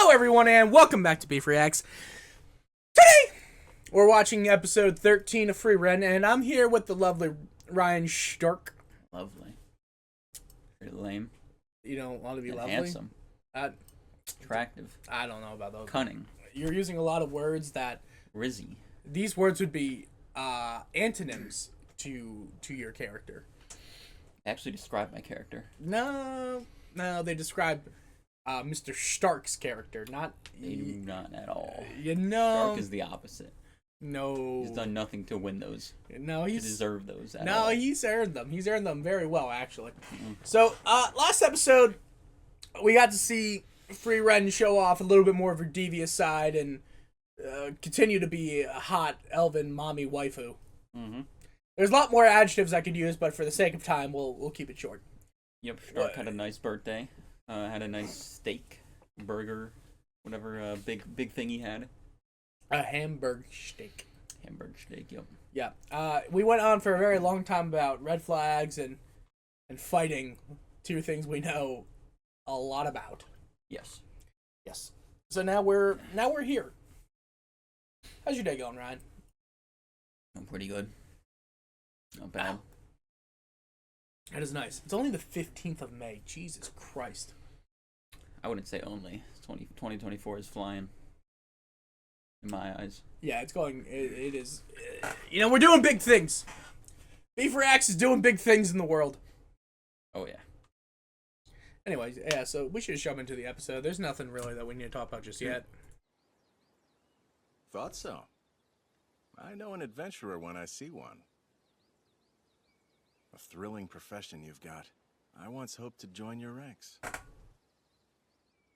Hello, everyone, and welcome back to Beef Reacts. Today, we're watching episode 13 of FRIEREN, and I'm here with the lovely Ryan Stark. Lovely. Pretty lame. You don't want to be And lovely? handsome. Attractive. I don't know about those. Cunning. You're using a lot of words that... Rizzy. These words would be antonyms to your character. Actually describe my character. No, they describe Mr. Stark's character, not... They do not at all. You know... Stark is the opposite. No. He's done nothing to win those. No, to deserve those at No, all. he's earned them. He's earned them very well, actually. So, last episode, we got to see FRIEREN show off a little bit more of her devious side and continue to be a hot elven mommy waifu. Mm-hmm. There's a lot more adjectives I could use, but for the sake of time, we'll keep it short. Yep, Stark had a nice birthday. Had a nice steak, burger, whatever big thing he had. A hamburger steak. Hamburger steak, yep. Yeah. We went on for a very long time about red flags and fighting, two things we know a lot about. Yes. Yes. So now we're here. How's your day going, Ryan? I'm pretty good. Not bad. Ow. That is nice. It's only the 15th of May. Jesus Christ. I wouldn't say only. 2024 is flying. In my eyes. Yeah, it's going... It is... You know, we're doing big things. Beef Reacts is doing big things in the world. Oh, yeah. Anyways, yeah, so we should just jump into the episode. There's nothing really that we need to talk about just yet. Thought so. I know an adventurer when I see one. A thrilling profession you've got. I once hoped to join your ranks.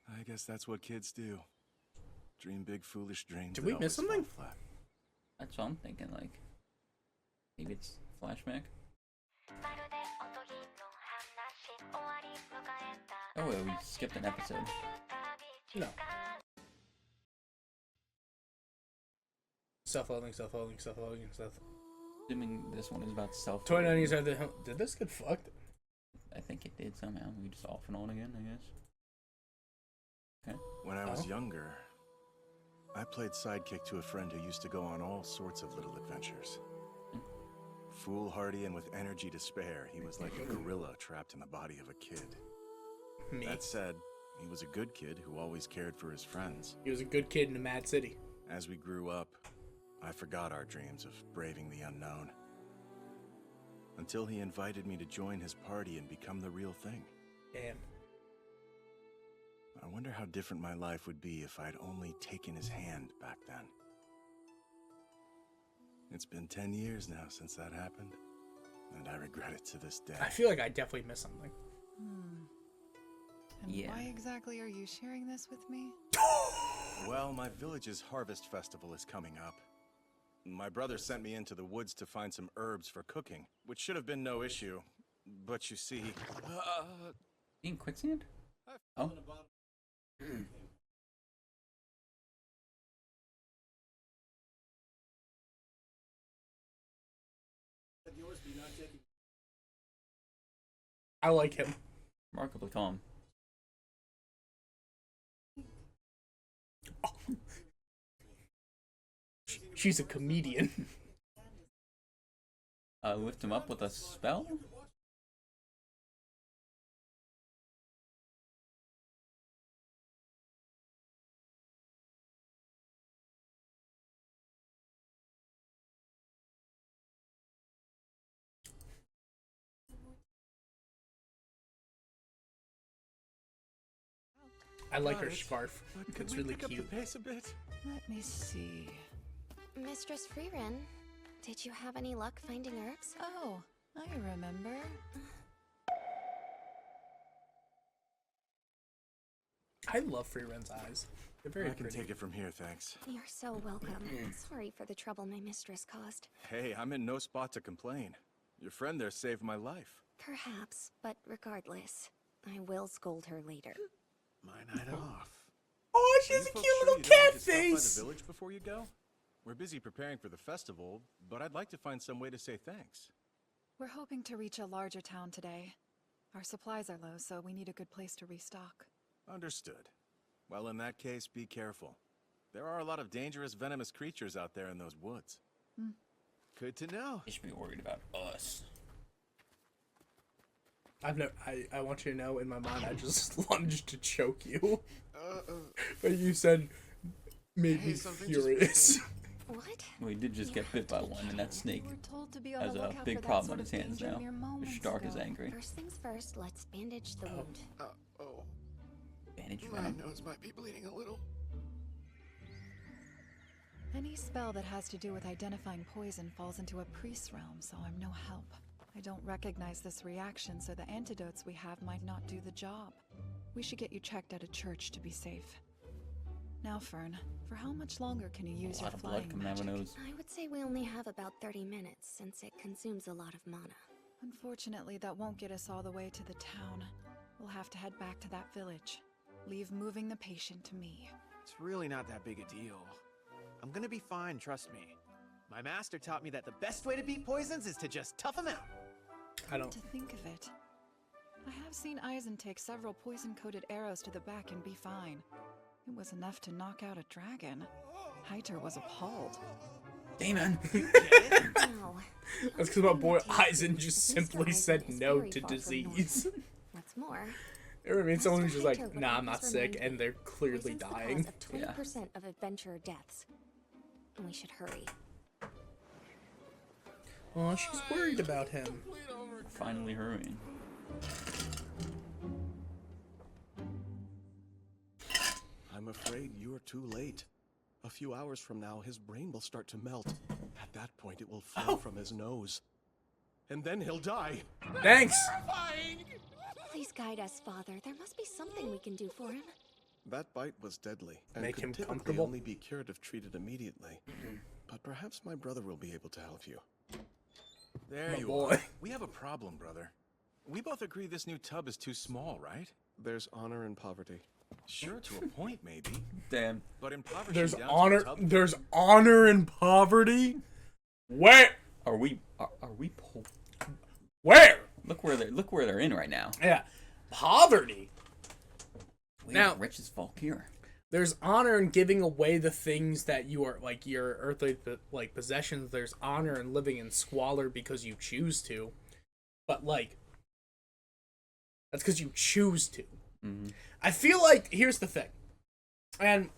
I guess that's what kids do. Dream big, foolish dreams. Did we miss something? That's what I'm thinking, like. Maybe it's flashback. Oh, wait, we skipped an episode. No. Self-loathing, self-loathing, self-loathing, self... Assuming this one is about self. 29 years after the... Did this get fucked? I think it did somehow. We just off and on again, I guess. Okay. When I was younger, I played sidekick to a friend who used to go on all sorts of little adventures. Foolhardy and with energy to spare, he was like a gorilla trapped in the body of a kid. Me. That said, he was a good kid who always cared for his friends. He was a good kid in a mad city. As we grew up, I forgot our dreams of braving the unknown. Until he invited me to join his party and become the real thing. Damn. I wonder how different my life would be if I'd only taken his hand back then. It's been 10 years now since that happened, and I regret it to this day. I feel like I definitely missed something. And Yeah. why exactly are you sharing this with me? Well, my village's harvest festival is coming up. My brother sent me into the woods to find some herbs for cooking, which should have been no issue. But you see... In quicksand? Oh. I like him. Remarkably calm. She's a comedian. Lift him up with a spell? I like her Got it. scarf. But could It's we really pick up cute. the pace a bit? Let me see. Mistress FRIEREN, did you have any luck finding herbs? Oh, I remember. I love FRIEREN's eyes. They're very I can pretty. take it from here, thanks. You're so welcome. Sorry for the trouble my mistress caused. Hey, I'm in no spot to complain. Your friend there saved my life. Perhaps, but regardless, I will scold her later. My night off. Oh, she Are has you a folks cute sure little you don't cat need to stop by face. the village before you go? We're busy preparing for the festival, but I'd like to find some way to say thanks. We're hoping to reach a larger town today. Our supplies are low, so we need a good place to restock. Understood. Well, in that case, be careful. There are a lot of dangerous, venomous creatures out there in those woods. Good to know. They should be worried about us. I want you to know, in my mind, I just lunged to choke you. But you said, made Hey, me something just furious. What? We did just get bit by one, and that snake We're told to be on has the a lookout big for that problem sort on his of hands danger now. mere moments Stark is ago. angry. First things first, let's bandage the wound. Oh, Bandage my venom. nose might be bleeding a little. Any spell that has to do with identifying poison falls into a priest's realm, so I'm no help. I don't recognize this reaction, so the antidotes we have might not do the job. We should get you checked at a church to be safe. Now, Fern, for how much longer can you use A your lot of blood flying coming out of magic? my nose. I would say we only have about 30 minutes, since it consumes a lot of mana. Unfortunately, that won't get us all the way to the town. We'll have to head back to that village. Leave moving the patient to me. It's really not that big a deal. I'm gonna be fine, trust me. My master taught me that the best way to beat poisons is to just tough them out. I don't. To think of it. I have seen Eisen take several poison-coated arrows to the back and be fine. It was enough to knock out a dragon. Heiter was appalled. Damon! No. That's because my boy Notation. Eisen just Mr. simply Eisen said is no very to far from disease. normal. What's more, I mean, someone who's just Master like, Heiter nah, would I'm not always sick, remind and they're clearly poison's the dying. cause of 20% of adventurer deaths. And we should hurry. Oh, she's worried about him. Finally hurrying. I'm afraid you're too late. A few hours from now, his brain will start to melt. At that point, it will flow from his nose. And then he'll die. Thanks! Please guide us, Father. There must be something we can do for him. That bite was deadly, and Make could him typically comfortable? only be cured if treated immediately. But perhaps my brother will be able to help you. There My you boy. are. We have a problem, brother. We both agree this new tub is too small, right? There's honor in poverty. Sure, to a point, maybe. Damn. But impoverishing There's down to a honor. tub- There's honor in poverty. Where? Are we poor? Where? Look where they're in right now. Yeah, poverty. We Now- are rich as folk here. There's honor in giving away the things that you are like your earthly like possessions. There's honor in living in squalor because you choose to, but like that's because you choose to. Mm-hmm. I feel like here's the thing, and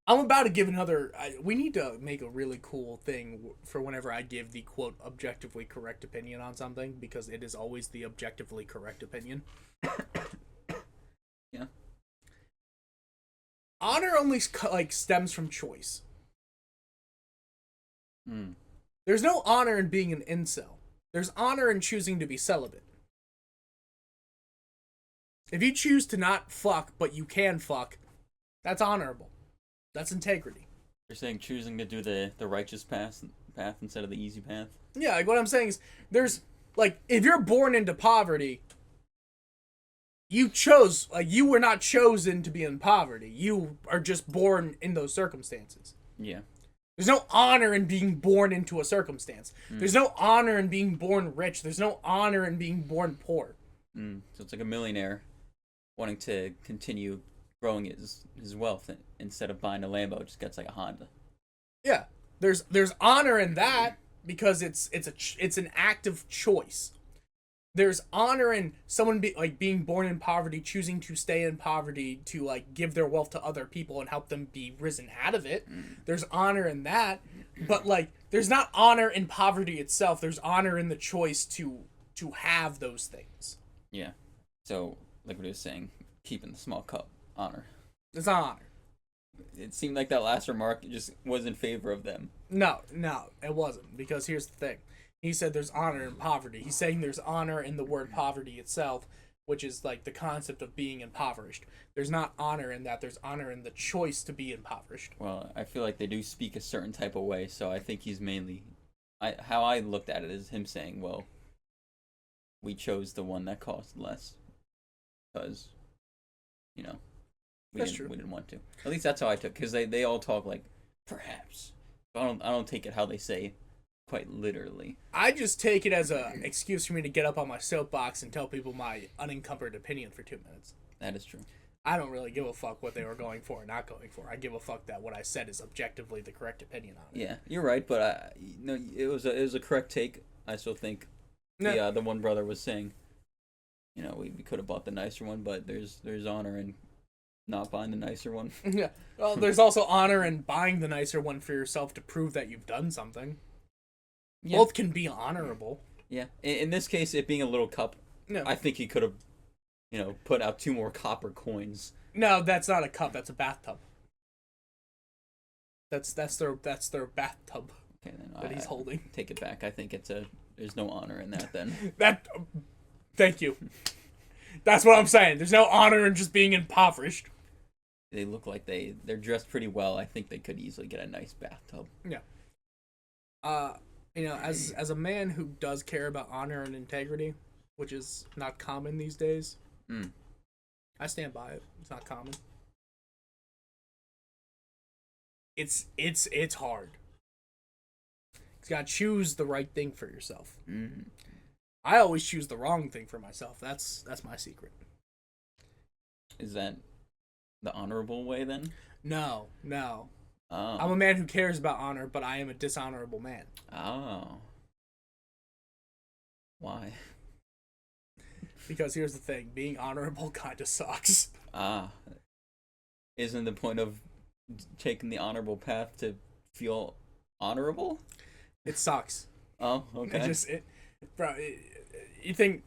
I'm about to give another. We need to make a really cool thing for whenever I give the quote objectively correct opinion on something, because it is always the objectively correct opinion. Yeah. Honor only like stems from choice. Mm. There's no honor in being an incel. There's honor in choosing to be celibate. If you choose to not fuck, but you can fuck, that's honorable. That's integrity. You're saying choosing to do the righteous path instead of the easy path? Yeah, like what I'm saying is, there's, like, if you're born into poverty, you chose, like, you were not chosen to be in poverty. You are just born in those circumstances. Yeah. There's no honor in being born into a circumstance. There's no honor in being born rich. There's no honor in being born poor. So it's like a millionaire wanting to continue growing his wealth, and instead of buying a Lambo, just gets like a Honda. Yeah, there's honor in that because it's an act of choice. There's honor in someone being born in poverty, choosing to stay in poverty to like give their wealth to other people and help them be risen out of it. There's honor in that, but like there's not honor in poverty itself. There's honor in the choice to have those things. Yeah. So, like what he was saying, keeping the small cup, honor. It's not honor. It seemed like that last remark just was in favor of them. No, it wasn't, because here's the thing. He said there's honor in poverty. He's saying there's honor in the word poverty itself, which is like the concept of being impoverished. There's not honor in that. There's honor in the choice to be impoverished. Well, I feel like they do speak a certain type of way, so I think he's mainly... how I looked at it is him saying, well, we chose the one that cost less. Because, you know, we didn't want to. At least that's how I took, because they all talk like, perhaps. I don't take it how they say quite literally. I just take it as a excuse for me to get up on my soapbox and tell people my unencumbered opinion for 2 minutes. That is true. I don't really give a fuck what they were going for or not going for. I give a fuck that what I said is objectively the correct opinion on it. Yeah, you're right, but it was a correct take. I still think the one brother was saying, we could have bought the nicer one, but there's honor in not buying the nicer one. Yeah. Well, there's also honor in buying the nicer one for yourself to prove that you've done something. Yeah. Both can be honorable. Yeah. In this case, it being a little cup, I think he could have, put out 2 more copper coins. No, that's not a cup. That's a bathtub. That's their bathtub. Okay, then that he's holding. Take it back. I think there's no honor in that then. Thank you. That's what I'm saying. There's no honor in just being impoverished. They look like they're dressed pretty well. I think they could easily get a nice bathtub. Yeah. As a man who does care about honor and integrity, which is not common these days, I stand by it. It's not common. It's hard. You gotta choose the right thing for yourself. Mm-hmm. I always choose the wrong thing for myself. That's my secret. Is that the honorable way then? No. Oh. I'm a man who cares about honor, but I am a dishonorable man. Oh. Why? Because here's the thing, being honorable kind of sucks. Isn't the point of taking the honorable path to feel honorable? It sucks. Oh, okay. You think,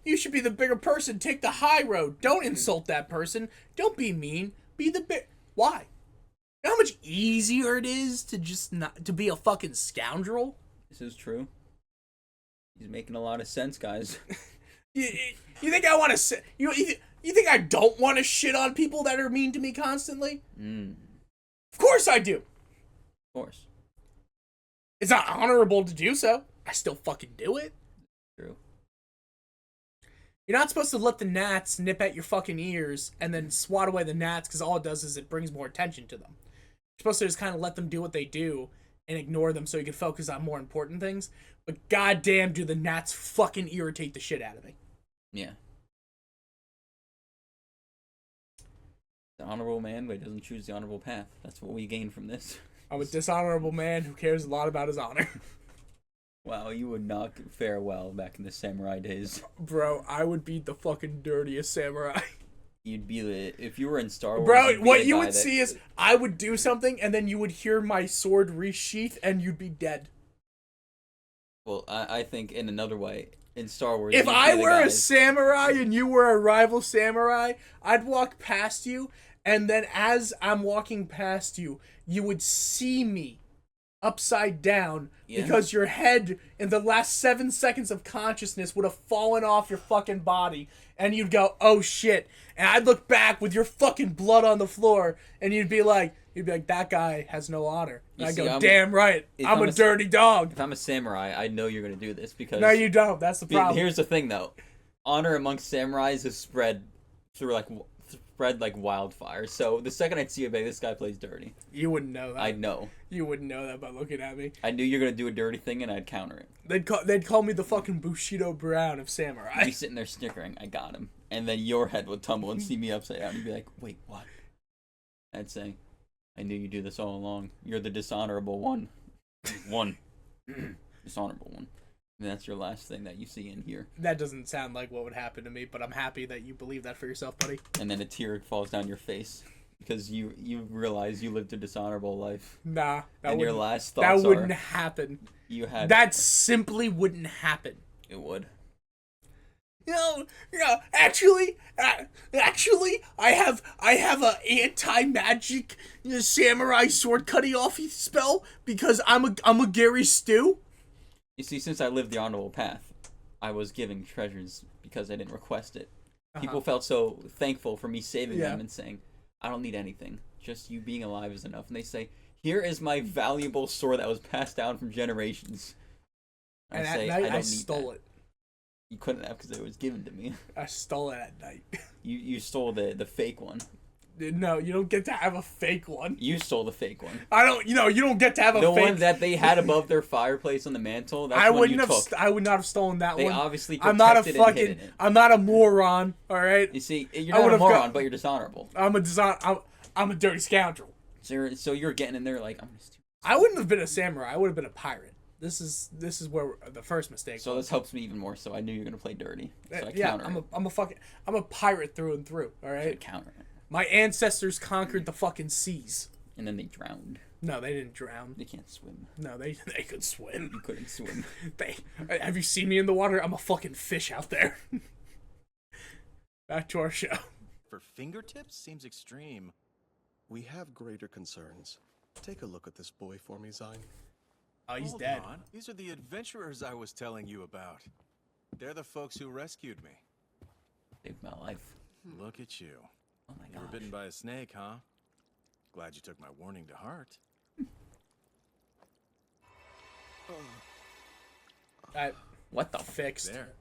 you should be the bigger person. Take the high road. Don't insult that person. Don't be mean. Be the big. Why? You know how much easier it is to just not to be a fucking scoundrel? This is true. He's making a lot of sense, guys. You think I want to? You think I don't want to shit on people that are mean to me constantly? Of course I do. Of course. It's not honorable to do so. I still fucking do it. True. You're not supposed to let the gnats nip at your fucking ears and then swat away the gnats, because all it does is it brings more attention to them. You're supposed to just kind of let them do what they do and ignore them so you can focus on more important things. But goddamn, do the gnats fucking irritate the shit out of me. Yeah. The honorable man, but he doesn't choose the honorable path. That's what we gain from this. I'm a dishonorable man who cares a lot about his honor. Wow, you would not fare well back in the samurai days. Bro, I would be the fucking dirtiest samurai. You'd be if you were in Star Wars. Bro, what you would see is I would do something and then you would hear my sword resheath and you'd be dead. Well, I think in another way, in Star Wars, if I were a samurai and you were a rival samurai, I'd walk past you, and then as I'm walking past you, you would see me upside down because your head in the last 7 seconds of consciousness would have fallen off your fucking body, and you'd go, oh shit, and I'd look back with your fucking blood on the floor, and you'd be like, that guy has no honor. And I'd go, damn right, I'm a dirty dog. If I'm a samurai, I know you're gonna do this because no, you don't. That's the problem. Here's the thing, though, honor amongst samurais is spread like wildfire. So the second I see you, this guy plays dirty. You wouldn't know that. I'd know. You wouldn't know that by looking at me. I knew you're gonna do a dirty thing, and I'd counter it. They'd call me the fucking Bushido Brown of samurai. You'd be sitting there snickering, I got him, and then your head would tumble and see me upside down. You'd be like, wait, what? I'd say, I knew you'd do this all along. You're the dishonorable one. Dishonorable one. And that's your last thing that you see in here. That doesn't sound like what would happen to me, but I'm happy that you believe that for yourself, buddy. And then a tear falls down your face because you realize you lived a dishonorable life. Nah, and your last thoughts that wouldn't happen. That simply wouldn't happen. It would. Actually, I have a anti-magic samurai sword cutting off spell because I'm a Gary Stew. You see, since I lived the honorable path, I was giving treasures because I didn't request it. People felt so thankful for me saving them and saying, I don't need anything. Just you being alive is enough. And they say, here is my valuable sword that was passed down from generations. And at night, I stole it. You couldn't have because it was given to me. I stole it at night. You stole the fake one. No, you don't get to have a fake one. You stole the fake one. I don't. You don't get to have a The fake. one that they had above their fireplace on the mantle. That's I the one wouldn't you have. took. I would not have stolen that They one. obviously I'm not a protected and hidden fucking. it. I'm not a moron. All right. You see, I you're not a would've moron, got- but you're dishonorable. I'm a dirty scoundrel. So you're getting in there like I'm gonna steal. I wouldn't have been a samurai. I would have been a pirate. This is where the first mistake. So was. this helps me even more. So I knew you were gonna play dirty. So I Yeah, counter it. I'm a pirate through and through. All I right. counter it. My ancestors conquered the fucking seas. And then they drowned. No, they didn't drown. They can't swim. No, they could swim. You couldn't swim. Have you seen me in the water? I'm a fucking fish out there. Back to our show. For fingertips seems extreme. We have greater concerns. Take a look at this boy for me, Zine. Oh, he's Hold dead. on. These are the adventurers I was telling you about. They're the folks who rescued me. Saved my life. Look at you. Oh my You were god. bitten by a snake, huh? Glad you took my warning to heart. I What the fixed. There.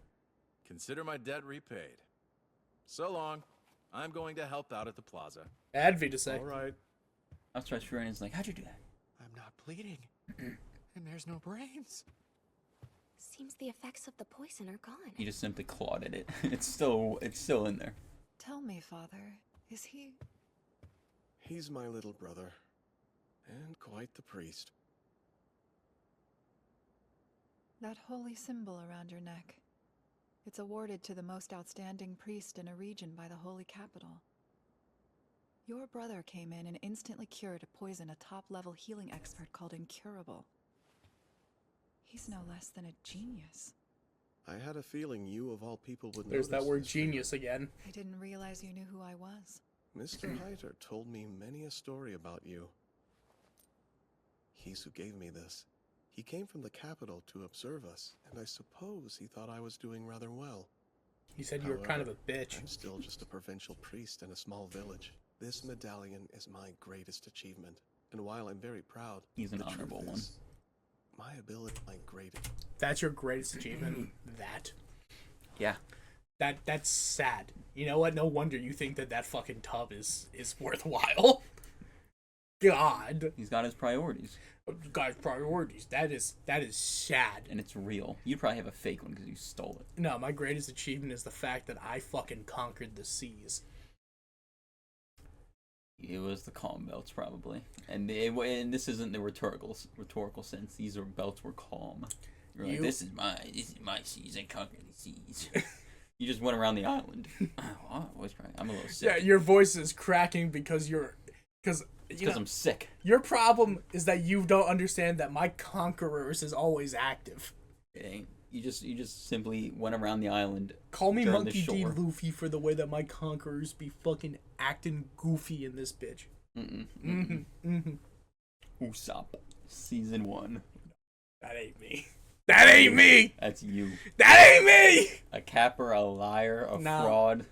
Consider my debt repaid. So long. I'm going to help out at the plaza. Advi to say. All right. I was trying to is like, how'd you do that? I'm not bleeding. And there's no brains. Seems the effects of the poison are gone. You just simply clawed at it. It's still in there. Tell me, Father, is he... He's my little brother. And quite the priest. That holy symbol around your neck. It's awarded to the most outstanding priest in a region by the Holy Capital. Your brother came in and instantly cured a poison a top-level healing expert called incurable. He's no less than a genius. I had a feeling you of all people would There's that notice word this, genius again. I didn't realize you knew who I was. Mr. Heiter told me many a story about you. He's who gave me this. He came from the capital to observe us, and I suppose he thought I was doing rather well. He said you were kind of a However, bitch. I'm still just a provincial priest in a small village. This medallion is my greatest achievement, and while I'm very proud, He's an the truth honorable one. is, my ability, my greatest. That's your greatest achievement. That. Yeah. That's sad. You know what? No wonder you think that fucking tub is worthwhile. God. He's got his priorities. Guy's priorities. That is sad. And it's real. You probably have a fake one because you stole it. No, my greatest achievement is the fact that I fucking conquered the seas. It was the calm belts, probably. And this isn't the rhetorical sense. These belts were calm. You're like, this is my seas. I conquered the seas. You just went around the island. I'm a little sick. Yeah, your voice is cracking because I'm sick. Your problem is that you don't understand that my conquerors is always active. It ain't. You just simply went around the island. Call me during the Monkey D. shore. Luffy for the way that my conquerors be fucking acting goofy in this bitch. Usopp, season 1. That ain't me. That ain't me. That's you. That ain't me. A capper, a liar, a fraud.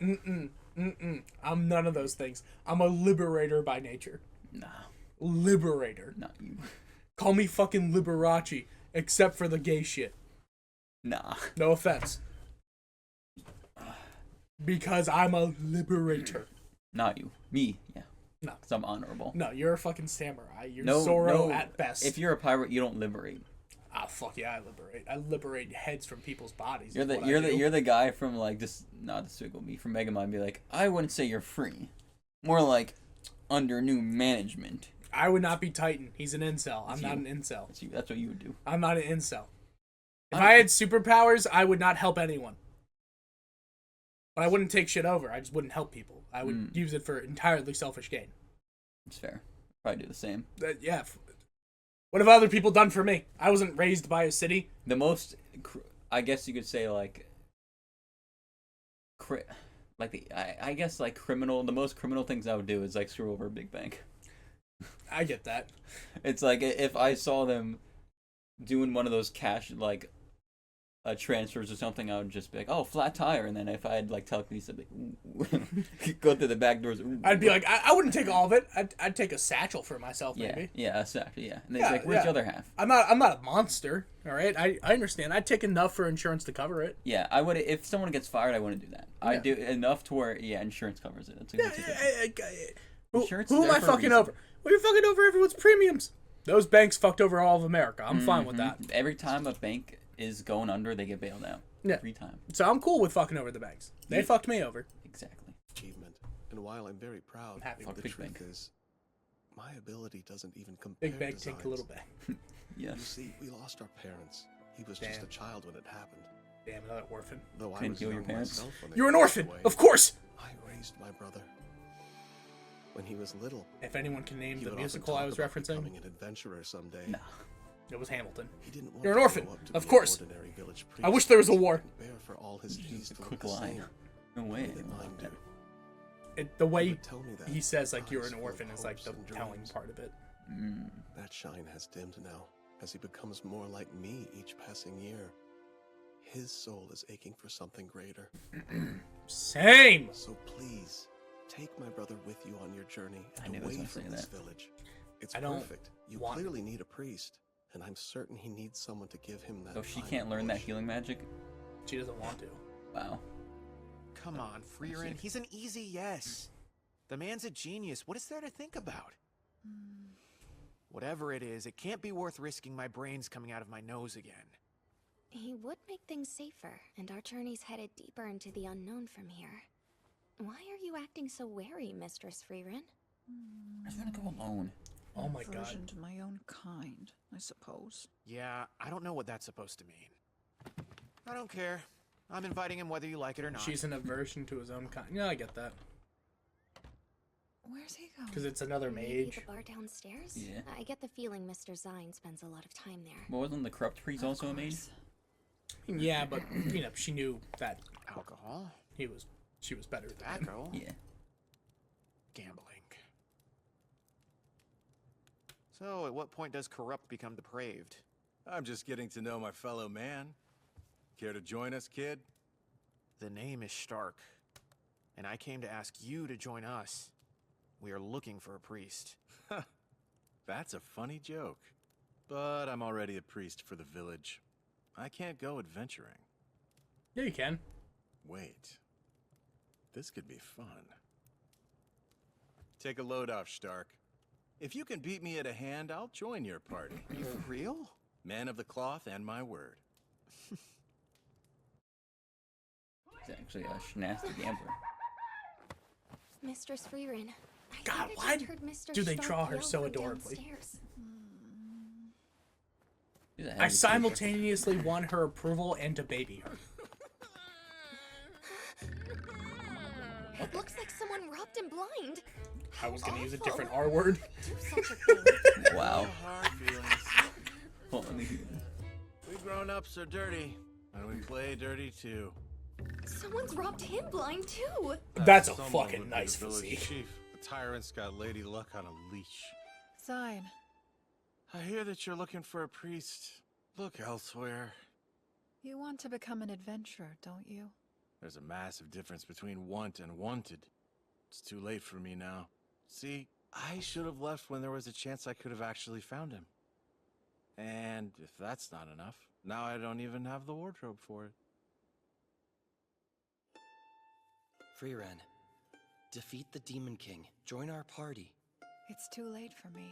I'm none of those things. I'm a liberator by nature. Nah, Liberator. not you. Call me fucking Liberace, except for the gay shit. Nah. No offense. Because I'm a liberator. Not you. Me, yeah. No. Because I'm honorable. No, you're a fucking samurai. You're No, Zoro no. at best. If you're a pirate, you don't liberate. Ah, fuck yeah, I liberate. I liberate heads from people's bodies. You're the guy from like this, not Despicable Me, from Megamind. Be like, I wouldn't say you're free, more like under new management. I would not be Titan. He's an incel. I'm That's not you. an incel. That's you. That's what you would do. I'm not an incel. If I had superpowers, I would not help anyone. But I wouldn't take shit over. I just wouldn't help people. I would use it for entirely selfish gain. It's fair. Probably do the same. Yeah. What have other people done for me? I wasn't raised by a city. The most, I guess you could say like, I guess like criminal. The most criminal things I would do is like screw over a big bank. I get that. It's like if I saw them doing one of those cash like transfers or something, I would just be like, oh, flat tire. And then if I had like telekinesis, I'd be ooh. Go through the back doors. Ooh. I'd be like, I wouldn't take all of it. I'd take a satchel for myself, maybe. Yeah, exactly. Yeah, and they're Yeah, like, where's yeah. the other half? I'm not a monster. All right, I understand. I'd take enough for insurance to cover it. Yeah, I would. If someone gets fired, I wouldn't do that. I Yeah. do enough to where insurance covers it. That's a good Who, sure it's who am there I for a fucking reason? over? Well, you're fucking over everyone's premiums. Those banks fucked over all of America. I'm fine with that. Every time a bank is going under, they get bailed out. Yeah. Every time. So I'm cool with fucking over the banks. They Yeah. fucked me over. Exactly. Achievement. And while I'm very proud, happy with the Big truth Bank. is, my ability doesn't even compare Big bank to take a Zion's. little bit. You Yes. see, we lost our parents. He was just Damn. a child when it happened. Damn, another orphan. Though I Couldn't was heal your young parents? myself when they You're an passed orphan, away, of course. I raised my brother. When he was little, If anyone can name he the would often musical talk I was about referencing, becoming an adventurer someday. No. it was Hamilton. He didn't want You're an to orphan, grow up to of be an course. ordinary village I wish priest there was a war. and bear for all his Just deeds a to quick look the line. same, No way. only that anyone mine would do. do. The He way would tell me that he says like eyes you're an full of orphan is like hopes the and telling dreams. part of it. That shine has dimmed now, as he becomes more like me each passing year. His soul is aching for something greater. Same. So please, take my brother with you on your journey I and knew he was away gonna from say this that. village. It's I don't perfect. You want- clearly need a priest, and I'm certain he needs someone to give him that. So she final can't learn that push. healing magic? She doesn't want to. Wow. Come on, FRIEREN. He's an easy yes. The man's a genius. What is there to think about? Whatever it is, it can't be worth risking my brains coming out of my nose again. He would make things safer, and our journey's headed deeper into the unknown from here. Why are you acting so wary, Mistress FRIEREN? I just want to go alone. Oh my god. Aversion to my own kind, I suppose. Yeah, I don't know what that's supposed to mean. I don't care. I'm inviting him whether you like it or not. She's an aversion to his own kind. Yeah, I get that. Where's he going? Because it's another Maybe mage. the bar downstairs? Yeah. I get the feeling Mr. Zine spends a lot of time there. But wasn't the corrupt priest also a mage? Yeah, but you know, she knew that Alcohol, she was better than him. tobacco, Yeah. gambling. So, at what point does corrupt become depraved? I'm just getting to know my fellow man. Care to join us, kid? The name is Stark, and I came to ask you to join us. We are looking for a priest. That's a funny joke. But I'm already a priest for the village. I can't go adventuring. Yeah, you can. Wait. This could be fun. Take a load off, Stark. If you can beat me at a hand, I'll join your party. Are you for real? Man of the cloth and my word. He's actually a nasty gambler. Mistress FRIEREN, I God, thought I why just heard Mr. do they Stark draw her yell so from adorably? downstairs. He's a I heavy simultaneously want her approval and to baby her. It looks like someone robbed him blind. I was gonna use a Awful. different R word. Do such a thing. creature. Wow. Hard feelings. Holy- We grown-ups are dirty, and we play dirty too. Someone's robbed him blind too. That's a Someone fucking would be nice the village physique. chief. The tyrant's got Lady Luck on a leash. Zine. I hear that you're looking for a priest. Look elsewhere. You want to become an adventurer, don't you? There's a massive difference between want and wanted. It's too late for me now. See, I should have left when there was a chance I could have actually found him. And if that's not enough, now I don't even have the wardrobe for it. FRIEREN, defeat the Demon King. Join our party. It's too late for me.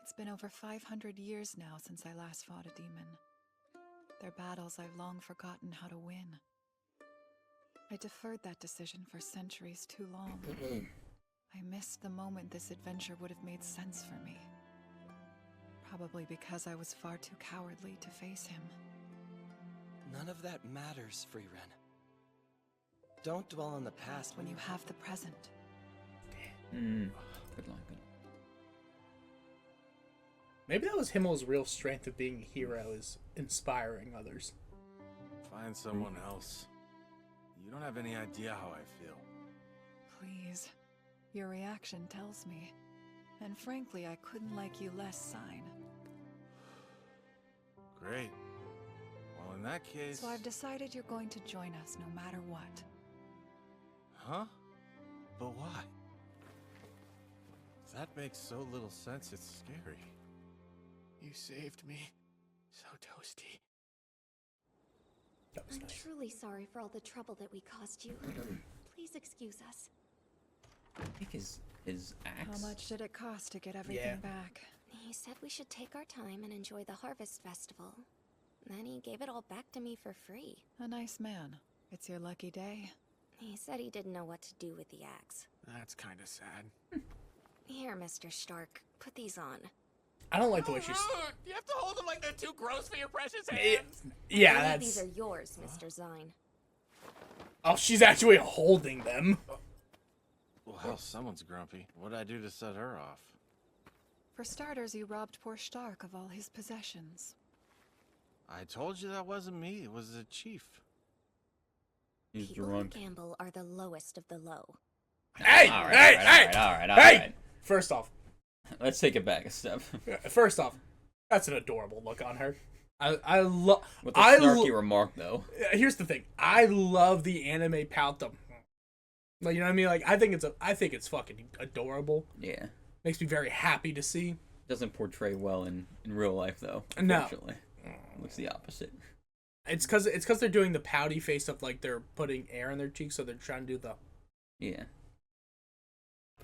It's been over 500 years now since I last fought a demon. They're battles I've long forgotten how to win. I deferred that decision for centuries too long. I missed the moment this adventure would have made sense for me. Probably because I was far too cowardly to face him. None of that matters, FRIEREN. Don't dwell on the past When you have the present. Good line. Good. Maybe that was Himmel's real strength of being a hero, is inspiring others. Find someone else. You don't have any idea how I feel. Please. Your reaction tells me. And frankly, I couldn't like you less, Sign. Great. Well, in that case... So I've decided you're going to join us no matter what. Huh? But why? That makes so little sense, it's scary. You saved me. So toasty. That was I'm nice. truly sorry for all the trouble that we caused you. Please excuse us. I think his his axe. How much did it cost to get everything back? He said we should take our time and enjoy the Harvest Festival. Then he gave it all back to me for free. A nice man. It's your lucky day. He said he didn't know what to do with the axe. That's kind of sad. Here, Mr. Stark, put these on. I don't like the way she's. You have to hold them like they're too gross for your precious Yeah, hands. yeah, None of these that's. are yours, Mr. Zine. Oh, she's actually holding them. Well, someone's grumpy. What'd I do to set her off? For starters, you robbed poor Stark of all his possessions. I told you that wasn't me. It was the chief. He's People who drunk. gamble are the lowest of the low. Hey, All right, hey, all right, hey, all right, all hey! right. First off, Let's take it back a step. first off, that's an adorable look on her. I love. With a snarky remark, though. Here's the thing. I love the anime pout them. Like, you know what I mean? Like, I think it's fucking adorable. Yeah. Makes me very happy to see. Doesn't portray well in real life, though. No. Unfortunately. Looks the opposite. It's because they're doing the pouty face of like they're putting air in their cheeks, so they're trying to do the. Yeah.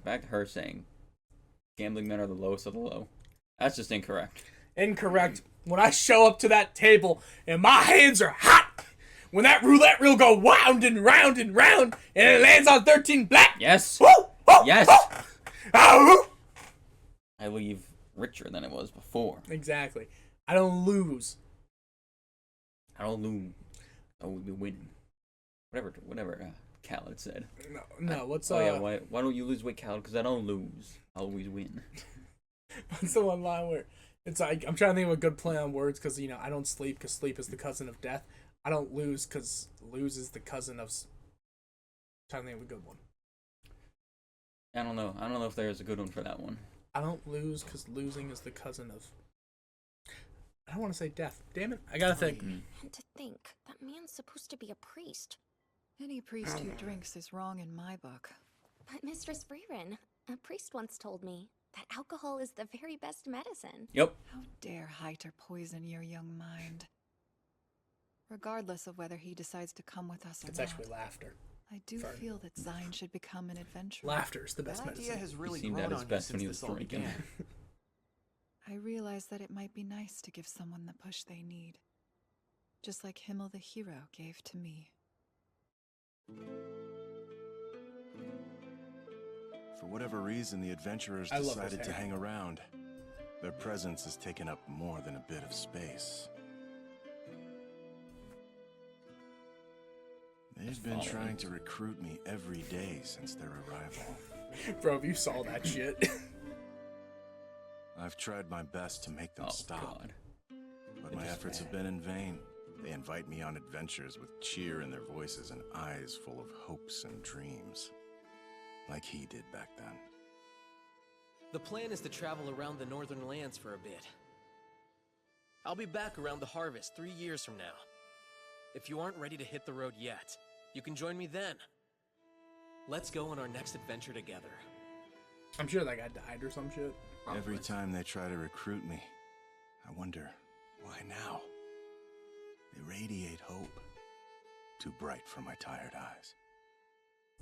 Back to her saying, gambling men are the lowest of the low. That's just incorrect. Incorrect. When I show up to that table and my hands are hot, when that roulette wheel go round and round and round, and it lands on 13 black. Yes. Woo! Woo! Yes. Woo! Ah, woo! I leave richer than it was before. Exactly. I don't lose. I don't lose. I will be winning. Whatever Khaled said. No. What's Oh yeah, why don't you lose weight, Khaled? Because I don't lose. I always win. What's the one line where it's like I'm trying to think of a good play on words because I don't sleep because sleep is the cousin of death. I don't lose because lose is the cousin of. Trying to think of a good one. I don't know. I don't know if there's a good one for that one. I don't lose because losing is the cousin of. I don't want to say death. Damn it! I gotta think. And to think, that man's supposed to be a priest. Any priest who drinks is wrong in my book. But Mistress FRIEREN, a priest once told me that alcohol is the very best medicine. Yep. How dare Heiter poison your young mind? Regardless of whether he decides to come with us or It's not, actually laughter. I do Fern. feel that Zine should become an adventurer. Laughter is the best That idea medicine. has really seemed grown at his on you best when since he this was all drinking. began. I realize that it might be nice to give someone the push they need. Just like Himmel the hero gave to me. For whatever reason, the adventurers I love his decided to hair. hang around. Their presence has taken up more than a bit of space. They've been trying to recruit me every day since their arrival. Bro, if you saw that shit. I've tried my best to make them Oh stop, God. but my efforts have been in vain. They invite me on adventures with cheer in their voices and eyes full of hopes and dreams, like he did back then. The plan is to travel around the northern lands for a bit. I'll be back around the harvest 3 years from now. If you aren't ready to hit the road yet, you can join me then. Let's go on our next adventure together. I'm sure that guy died or some shit. Every time they try to recruit me, I wonder, why now? They radiate hope. Too bright for my tired eyes.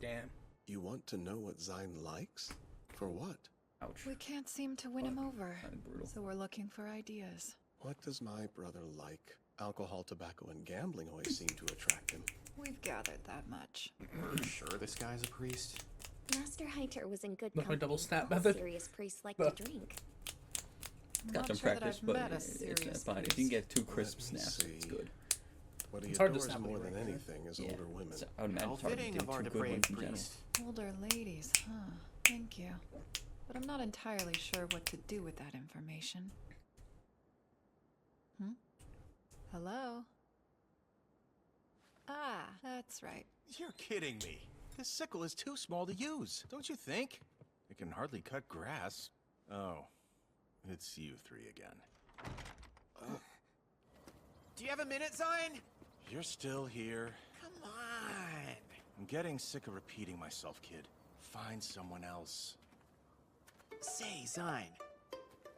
Damn. You want to know what Zine likes? For what? Ouch. We can't seem to win him over, Kinda brutal. so we're looking for ideas. What does my brother like? Alcohol, tobacco, and gambling always seem to attract him. We've gathered that much. Are you sure this guy's a priest? Master Heiter was in good Look, my company. double snap All method. serious priests like Look. to drink. I'm Got not some sure that practice, I've but met a it's serious fine. If priest. you can get two crisp Let me snaps, it's see. good. What he It's hard to adores snap more it than right there. anything is Yeah. older women. So I would imagine How it's hard to fitting get of our two good ones depraved in general. priest. Older ladies, huh? Thank you. But I'm not entirely sure what to do with that information. Hello? Ah, that's right. You're kidding me. This sickle is too small to use, don't you think? It can hardly cut grass. Oh, it's you three again. Do you have a minute, Zine? You're still here. Come on. I'm getting sick of repeating myself, kid. Find someone else. Say, Zine,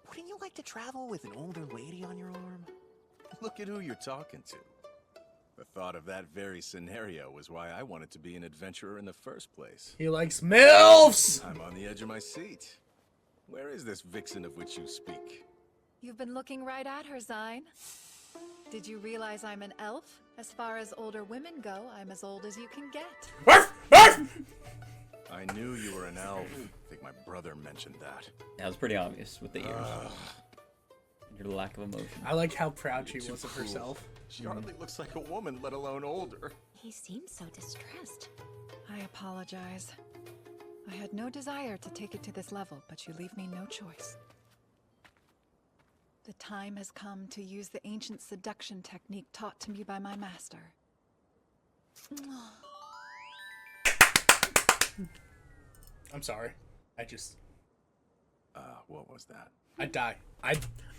wouldn't you like to travel with an older lady on your arm? Look at who you're talking to. The thought of that very scenario was why I wanted to be an adventurer in the first place. He likes MILFs! I'm on the edge of my seat. Where is this vixen of which you speak? You've been looking right at her, Zine. Did you realize I'm an elf? As far as older women go, I'm as old as you can get. Arf! Arf! I knew you were an elf. I think my brother mentioned that. That was pretty obvious with the ears. Your lack of emotion. I like how proud she Too was of cool. herself. She hardly looks like a woman, let alone older. He seems so distressed. I apologize. I had no desire to take it to this level, but you leave me no choice. The time has come to use the ancient seduction technique taught to me by my master. I'm sorry. I just... What was that? I'd die.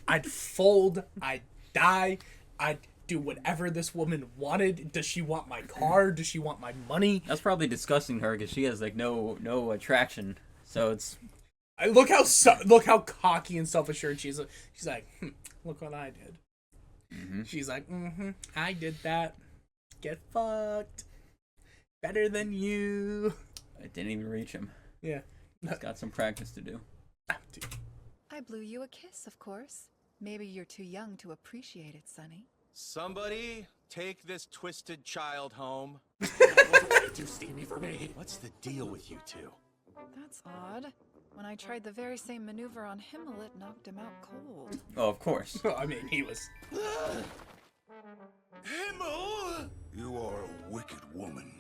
I'd fold. I'd die. I'd do whatever this woman wanted. Does she want my car? Does she want my money? That's probably disgusting her because she has like no attraction. So it's Look how cocky and self-assured she is. She's like, look what I did. She's like, I did that. Get fucked. Better than you. it didn't even reach him. Yeah. He's got some practice to do. Dude. I blew you a kiss, of course. Maybe you're too young to appreciate it, Sonny. Somebody take this twisted child home. Too steamy for me. What's the deal with you two? That's odd. When I tried the very same maneuver on Himmel, it knocked him out cold. Oh, of course. I mean, he was... Himmel! You are a wicked woman.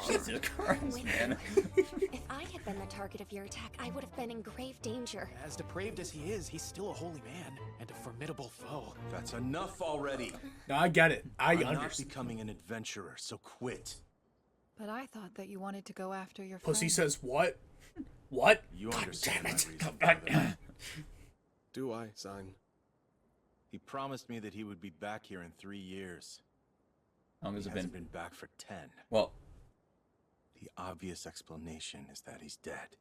Jesus Christ, man. If I had been the target of your attack, I would have been in grave danger. As depraved as he is, he's still a holy man and a formidable foe. That's enough already. No, I get it. I'm not understand. becoming an adventurer, so quit. But I thought that you wanted to go after your Pussy friend. says what? What? You God understand damn my it. reason for this. Do I, Zine? He promised me that he would be back here in 3 years. How long has He it been? hasn't been back for 10. Well, The obvious explanation is that he's dead.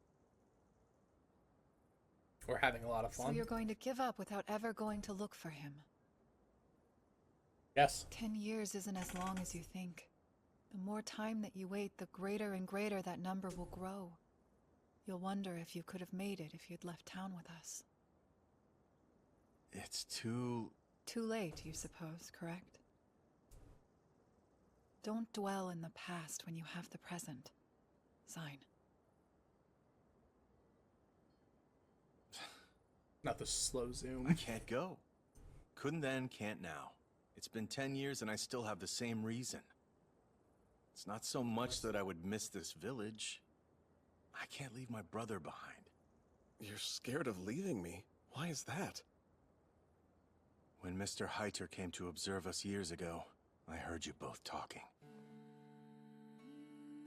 We're having a lot of So fun. you're going to give up without ever going to look for him. Yes. 10 years isn't as long as you think. The more time that you wait, the greater and greater that number will grow. You'll wonder if you could have made it if you'd left town with us. It's too... Too late, you suppose, correct? Don't dwell in the past when you have the present. Zine. Not the slow I zoom. can't go. Couldn't then, can't now. It's been 10 years and I still have the same reason. It's not so much that I would miss this village. I can't leave my brother behind. You're scared of leaving me. Why is that? When Mr. Heiter came to observe us years ago, I heard you both talking.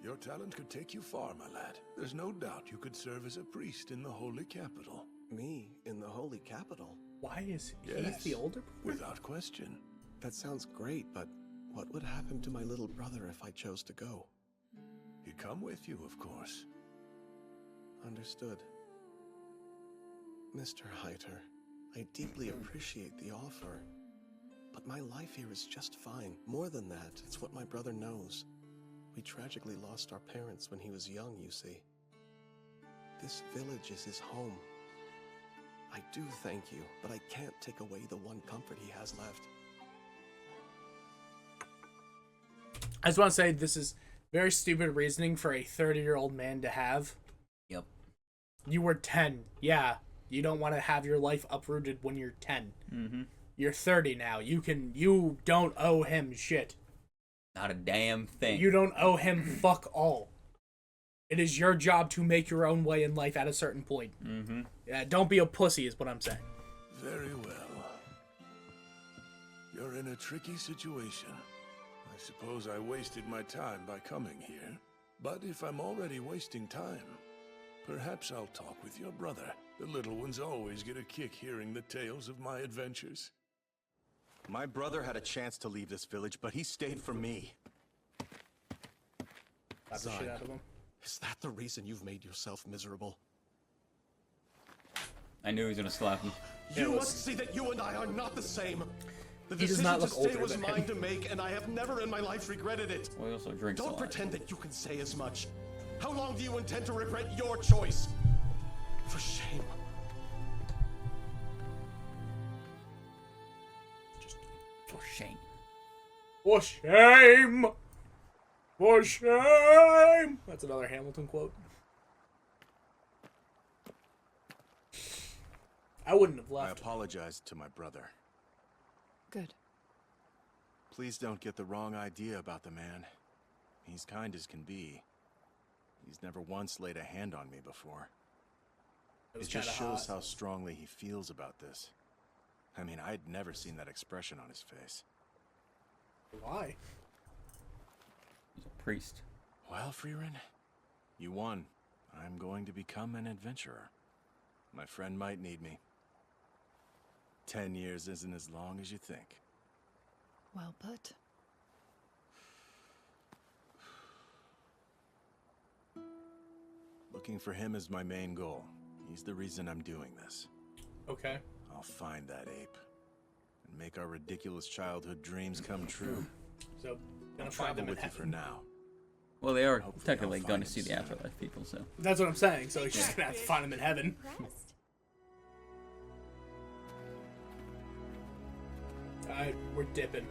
Your talent could take you far, my lad. There's no doubt you could serve as a priest in the Holy Capital. Me in the Holy Capital? Why is he Yes. the older brother? Without question. That sounds great, but what would happen to my little brother if I chose to go? He'd come with you, of course. Understood. Mr. Heiter, I deeply appreciate the offer. But my life here is just fine. More than that, it's what my brother knows. We tragically lost our parents when he was young, you see. This village is his home. I do thank you, but I can't take away the one comfort he has left. I just want to say this is very stupid reasoning for a 30-year-old man to have. yep. You were 10. Yeah. You don't want to have your life uprooted when you're 10. Mm-hmm. You're 30 now. You don't owe him shit. Not a damn thing. You don't owe him fuck all. It is your job to make your own way in life at a certain point. Mm-hmm. Yeah, don't be a pussy is what I'm saying. Very well. You're in a tricky situation. I suppose I wasted my time by coming here. But if I'm already wasting time, perhaps I'll talk with your brother. The little ones always get a kick hearing the tales of my adventures. My brother had a chance to leave this village, but he stayed for me. Slap the shit out of him. Is that the reason you've made yourself miserable? I knew he was gonna slap him. You must see that you and I are not the same. The He does decision not to look stay older was than mine him. to make, and I have never in my life regretted it. Well, he also drinks a Don't lot. pretend that you can say as much. How long do you intend to regret your choice? For shame. For shame. For shame! For shame! That's another Hamilton quote. I wouldn't have I left. apologized to my brother. Good. Please don't get the wrong idea about the man. He's kind as can be. He's never once laid a hand on me before. It was It just kinda shows hot. how strongly he feels about this. I mean, I'd never seen that expression on his face. Why? He's a priest. Well, FRIEREN, you won. I'm going to become an adventurer. My friend might need me. 10 years isn't as long as you think. Well put. Looking for him is my main goal. He's the reason I'm doing this. Okay. I'll find that ape and make our ridiculous childhood dreams come true. So, I'll gonna find travel him in with you for heaven. now. Well, they are Hopefully technically I'll going to find see him the soon. afterlife people, so. That's what I'm saying. So he's just gonna have to find him in heaven. Impressed. Alright, we're dipping.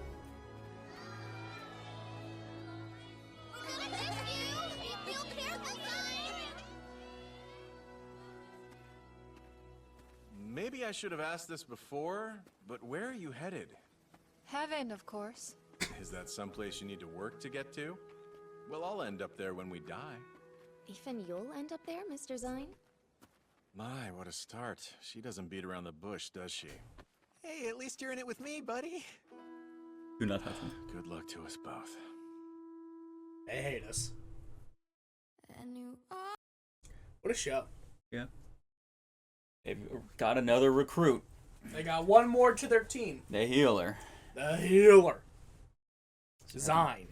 Maybe I should have asked this before, but where are you headed? Heaven, of course. Is that someplace you need to work to get to? Well, I'll end up there when we die. Even you'll end up there, Mr. Zine? My, what a start. She doesn't beat around the bush, does she? Hey, at least you're in it with me, buddy. Do not touch me. Good luck to us both. They hate us. What a show. Yeah. They've got another recruit. They got one more to their team. The healer. The healer. Design.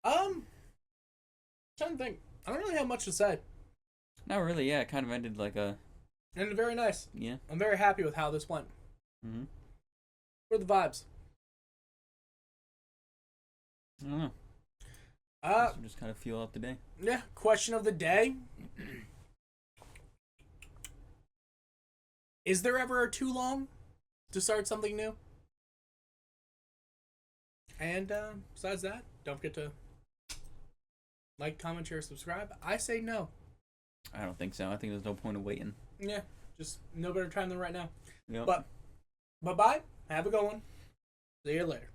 Trying to think. I don't really have much to say. Not really, yeah. It kind of ended like a. And very nice. Yeah. I'm very happy with how this went. Mm-hmm. What are the vibes? I don't know. Guess we'll just kind of feel out the day. Yeah. Question of the day. Is there ever too long to start something new? And besides that, don't forget to like, comment, share, subscribe. I say no. I don't think so. I think there's no point of waiting. Yeah, just no better time than right now. Yep. But bye-bye. Have a good one. See you later.